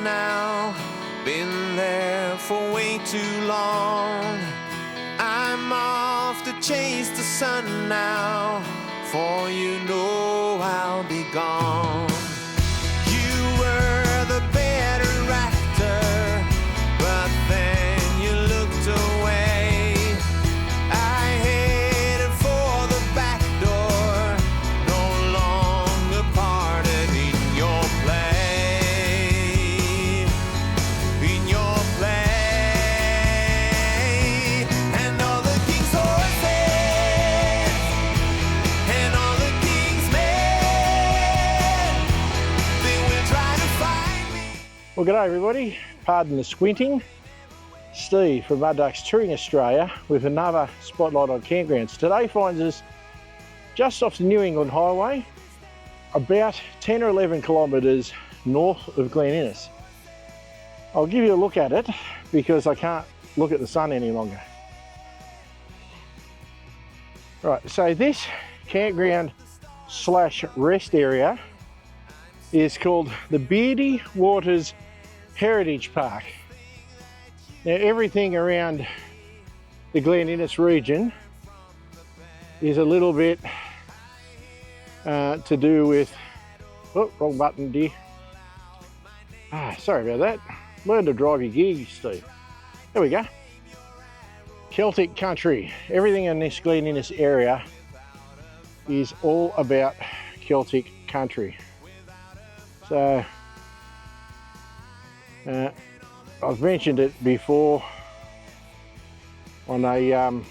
now, been there for way too long. I'm off to chase the sun now, for you know I'll be gone. You were the better actor, but then you looked away. I headed for the back door, no longer parted in your play, in your play. And all the king's horses, and all the king's men, they will try to find me. Well, g'day everybody, pardon the squinting. Steve from Mud Ducks Touring Australia with another spotlight on campgrounds. Today finds us just off the New England Highway, about 10 or 11 kilometres north of Glen Innes. I'll give you a look at it because I can't look at the sun any longer. Right, so this campground slash rest area is called the Beardy Waters Heritage Park. Now everything around the Glen Innes region is a little bit to do with, oh, wrong button dear. Sorry about that. Learn to drive your gear, Steve. There we go. Celtic country. Everything in this Glen Innes area is all about Celtic country. So, I've mentioned it before on on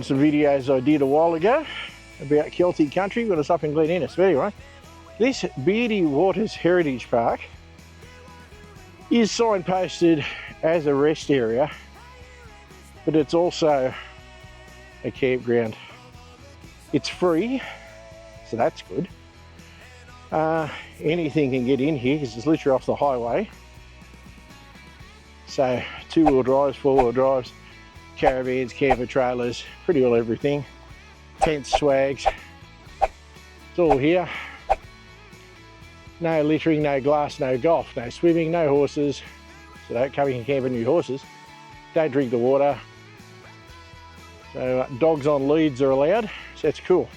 some videos I did a while ago about Celtic country when I was up in Glen Innes. But anyway, this Beardy Waters Heritage Park is signposted as a rest area, but it's also a campground. It's free, so that's good. Anything can get in here because it's literally off the highway. So 2-wheel drives, 4-wheel drives, caravans, camper trailers, pretty well everything. Tents, swags, it's all here. No littering, no glass, no golf, no swimming, no horses. So don't come in camping with horses. Don't drink the water. So dogs on leads are allowed, so that's cool.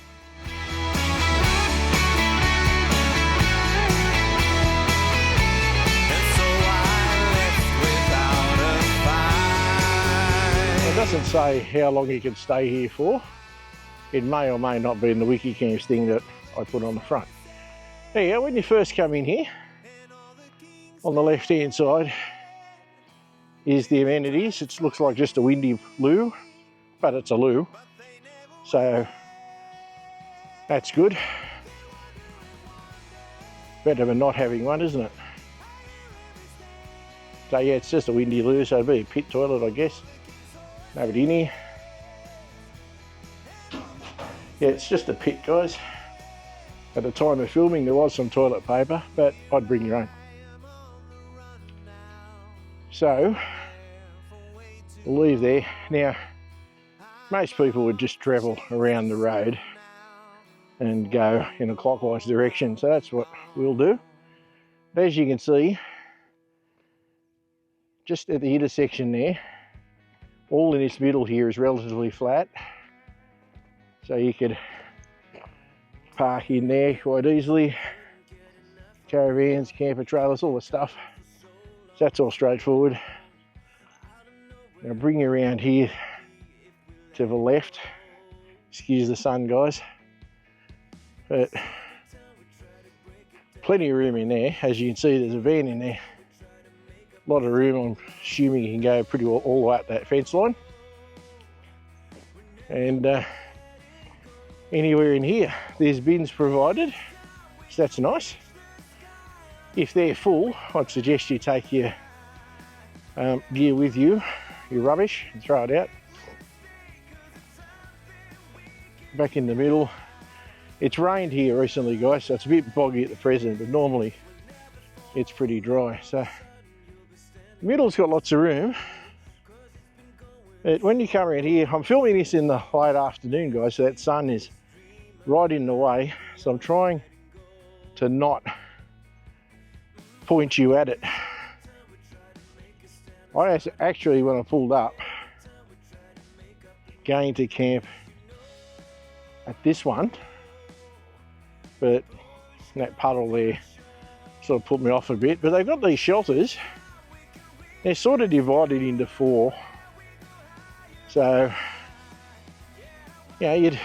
It doesn't say how long you can stay here for. It may or may not be in the Wikicamps thing that I put on the front. There you go, when you first come in here, on the left hand side is the amenities. It looks like just a windy loo, but it's a loo. So that's good. Better than not having one, isn't it? So yeah, it's just a windy loo, so it'd be a pit toilet, I guess. Nobody in here. Yeah, it's just a pit, guys. At the time of filming, there was some toilet paper, but I'd bring your own. So, we'll leave there. Now, most people would just travel around the road and go in a clockwise direction, so that's what we'll do. But as you can see, just at the intersection there, all in this middle here is relatively flat, so you could park in there quite easily. Caravans, camper trailers, all the stuff. So that's all straightforward. Now bring you around here to the left. Excuse the sun, guys. But plenty of room in there. As you can see, there's a van in there. A lot of room. I'm assuming you can go pretty well all the way up that fence line. And anywhere in here, there's bins provided, so that's nice. If they're full, I'd suggest you take your gear with you, your rubbish, and throw it out. Back in the middle, it's rained here recently, guys, so it's a bit boggy at the present, but normally it's pretty dry. So the middle's got lots of room. But when you come around here, I'm filming this in the late afternoon, guys, so that sun is right in the way. So I'm trying to not point you at it. I actually, when I pulled up, going to camp at this one, but that puddle there sort of put me off a bit. But they've got these shelters. They're sort of divided into 4. So, you know, you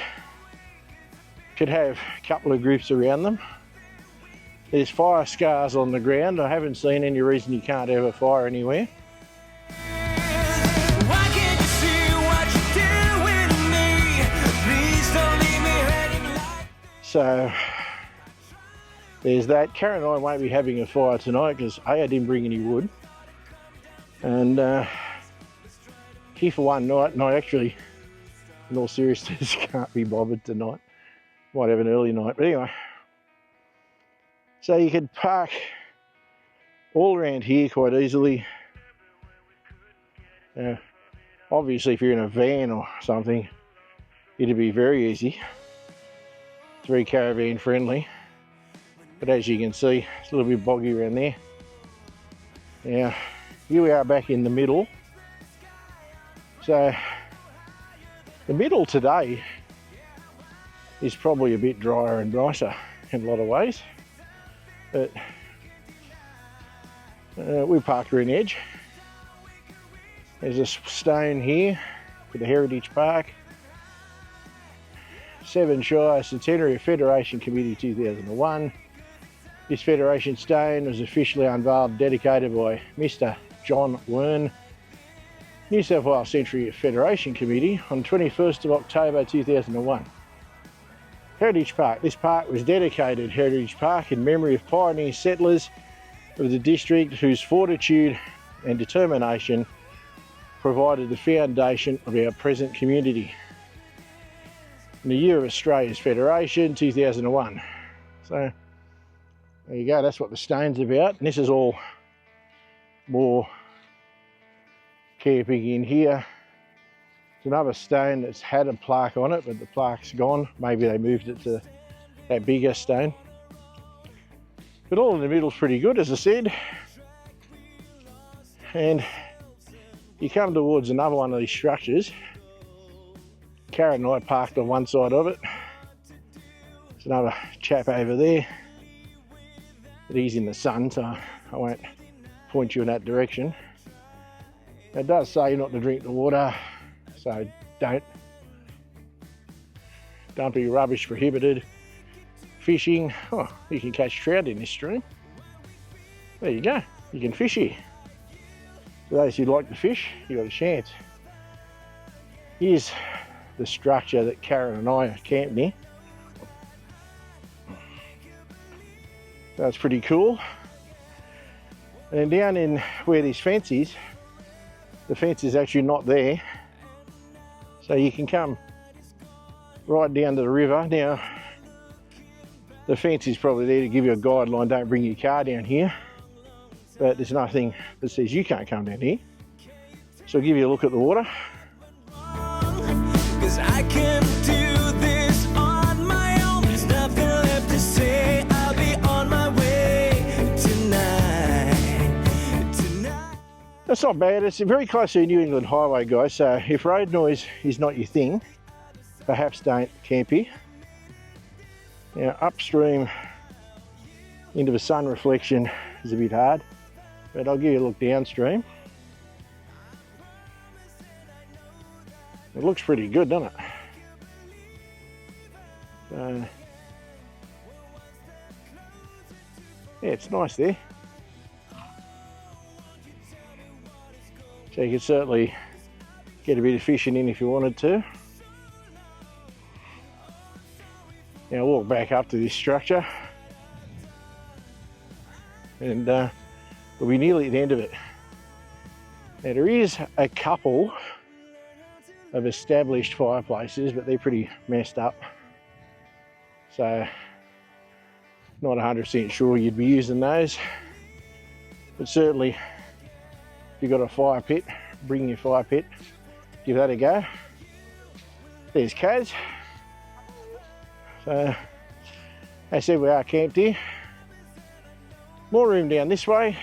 could have a couple of groups around them. There's fire scars on the ground. I haven't seen any reason you can't have a fire anywhere. Why can't you see what you're doing to me? Please don't leave me hanging like. So there's that. Karen and I won't be having a fire tonight because I didn't bring any wood. And here for one night, and I actually, in all seriousness, can't be bothered tonight. Might have an early night, but anyway. So you could park all around here quite easily. Obviously, if you're in a van or something, it'd be very easy. It's very caravan friendly. But as you can see, it's a little bit boggy around there. Now, here we are back in the middle. So, the middle today is probably a bit drier and nicer in a lot of ways. But we parked around the edge. There's a stone here for the Heritage Park. 7 Shire Centenary of Federation Committee 2001. This Federation stone was officially unveiled and dedicated by Mr. John Wern, New South Wales Centenary of Federation Committee on 21st of October 2001. Heritage Park. This park was dedicated Heritage Park in memory of pioneer settlers of the district whose fortitude and determination provided the foundation of our present community. In the year of Australia's Federation, 2001. So, there you go, that's what the stone's about. And this is all more camping in here. It's another stone that's had a plaque on it, but the plaque's gone. Maybe they moved it to that bigger stone. But all in the middle's pretty good, as I said. And you come towards another one of these structures. Karen and I parked on one side of it. There's another chap over there. But he's in the sun, so I won't point you in that direction. It does say not to drink the water, so don't be rubbish prohibited. Fishing, oh, you can catch trout in this stream. There you go, you can fish here. For those who like to fish, you got a chance. Here's the structure that Karen and I camped near. That's pretty cool. And down in where this fence is, the fence is actually not there. So you can come right down to the river. Now, the fence is probably there to give you a guideline, don't bring your car down here. But there's nothing that says you can't come down here. So I'll give you a look at the water. 'Cause I can do this on my own. There's nothing left to say. I'll be on my way tonight. That's not bad. It's very close to a New England highway, guys. So if road noise is not your thing, perhaps don't camp here. Now upstream into the sun reflection is a bit hard, but I'll give you a look downstream. It looks pretty good, doesn't it? Yeah, it's nice there. So you could certainly get a bit of fishing in if you wanted to. Now walk back up to this structure and we'll be nearly at the end of it. Now there is a couple of established fireplaces, but they're pretty messed up. So not 100% sure you'd be using those. But certainly if you've got a fire pit, bring your fire pit, give that a go. There's Kaz. So as I said, we are camped here. More room down this way.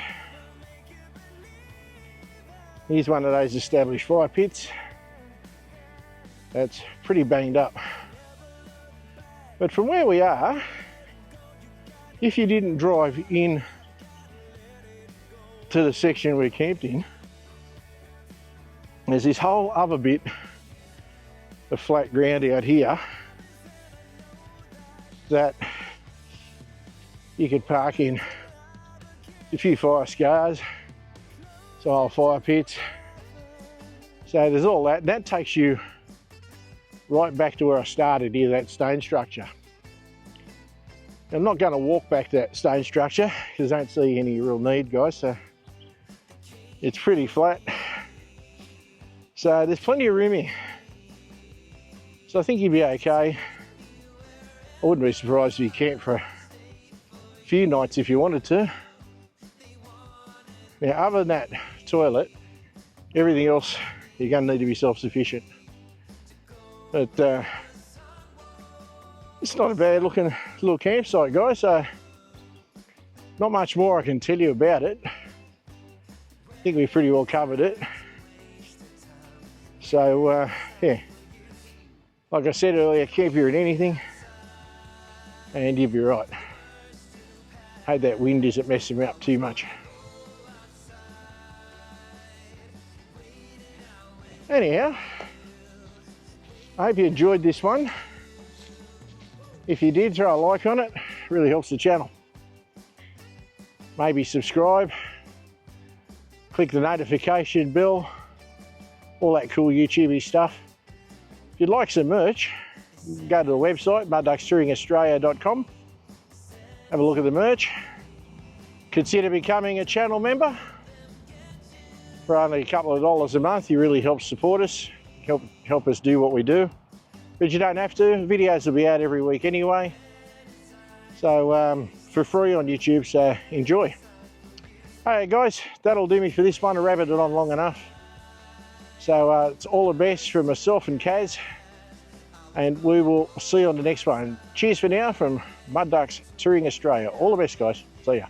Here's one of those established fire pits. That's pretty banged up. But from where we are, if you didn't drive in to the section we're camped in, there's this whole other bit of flat ground out here that you could park in. A few fire scars, some old fire pits. So there's all that. That takes you right back to where I started here, that stone structure. I'm not going to walk back to that stone structure because I don't see any real need, guys. So it's pretty flat. So there's plenty of room here. So I think you'd be okay. I wouldn't be surprised if you camped for a few nights if you wanted to. Now, other than that toilet, everything else, you're going to need to be self-sufficient. But it's not a bad looking little campsite, guys, so not much more I can tell you about it. I think we've pretty well covered it. So, yeah, like I said earlier, camp here at anything and you'll be right. Hope that wind isn't messing me up too much. Anyhow, I hope you enjoyed this one. If you did, throw a like on it. It really helps the channel. Maybe subscribe, click the notification bell, all that cool YouTubey stuff. If you'd like some merch, go to the website, mudduckstouringaustralia.com. Have a look at the merch. Consider becoming a channel member. For only a couple of dollars a month, you really help support us, help us do what we do. But you don't have to. Videos will be out every week anyway. So for free on YouTube, so enjoy. Alright guys, that'll do me for this one. I rabbited it on long enough. So it's all the best from myself and Kaz. And we will see you on the next one. Cheers for now from Mud Ducks Touring Australia. All the best, guys. See ya.